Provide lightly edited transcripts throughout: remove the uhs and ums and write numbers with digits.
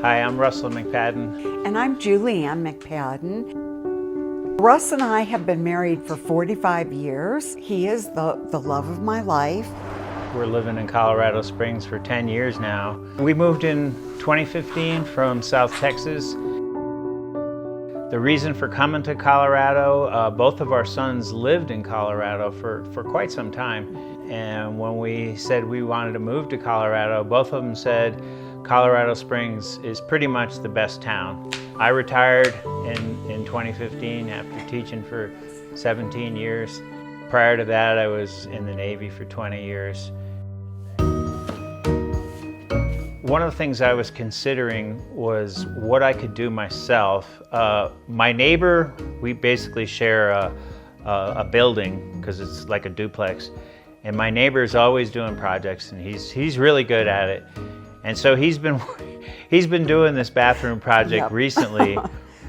Hi, I'm Russell McPadden. And I'm Julianne McPadden. Russ and I have been married for 45 years. He is the love of my life. We're living in Colorado Springs for 10 years now. We moved in 2015 from South Texas. The reason for coming to Colorado, both of our sons lived in Colorado for quite some time. And when we said we wanted to move to Colorado, both of them said Colorado Springs is pretty much the best town. I retired in 2015 after teaching for 17 years. Prior to that, I was in the Navy for 20 years. One of the things I was considering was what I could do myself. My neighbor, we basically share a building because it's like a duplex. And my neighbor is always doing projects, and he's really good at it. And so he's been doing this bathroom project recently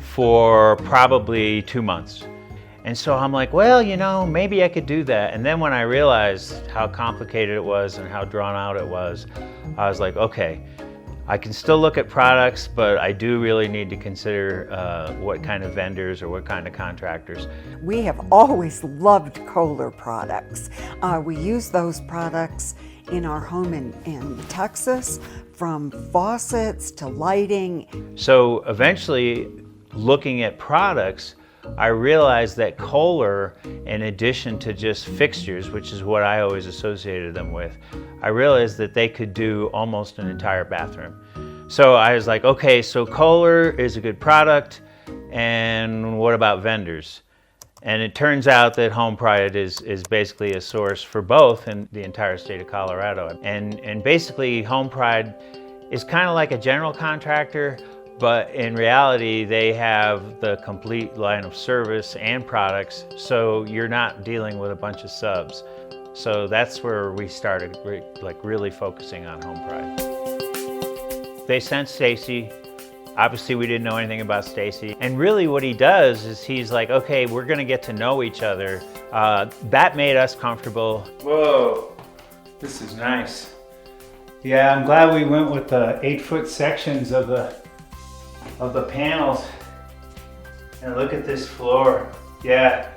for probably 2 months. And so I'm like, well, you know, maybe I could do that. And then when I realized how complicated it was and how drawn out it was, I was like, okay, I can still look at products, but I do really need to consider what kind of vendors or what kind of contractors. We have always loved KOHLER products. We use those products in our home in Texas, from faucets to lighting. So eventually, looking at products, I realized that KOHLER, in addition to just fixtures, which is what I always associated them with, I realized that they could do almost an entire bathroom. So I was like, okay, so KOHLER is a good product, and what about vendors? And it turns out that HomePride is basically a source for both in the entire state of Colorado. And basically, HomePride is kind of like a general contractor, but in reality, they have the complete line of service and products, so you're not dealing with a bunch of subs. So that's where we started really focusing on HomePride. They sent Stacey. Obviously, we didn't know anything about Stacey. And really what he does is he's like, okay, we're gonna get to know each other. That made us comfortable. Whoa, this is nice. Yeah, I'm glad we went with the 8-foot sections of the panels. And look at this floor. Yeah,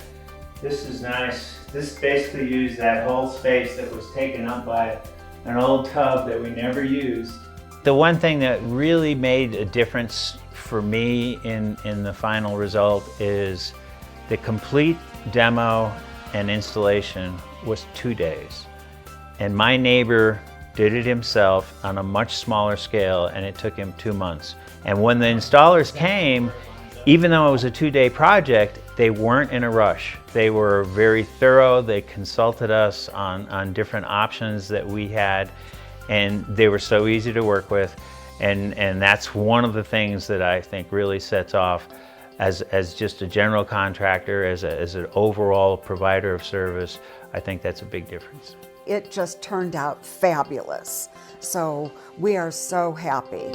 this is nice. This basically used that whole space that was taken up by an old tub that we never used. The one thing that really made a difference for me in the final result is the complete demo and installation was 2 days. And my neighbor did it himself on a much smaller scale, and it took him 2 months. And when the installers came, even though it was a 2-day project, they weren't in a rush. They were very thorough. They consulted us on different options that we had, and they were so easy to work with. And that's one of the things that I think really sets off as just a general contractor, as an overall provider of service. I think that's a big difference. It just turned out fabulous. So we are so happy.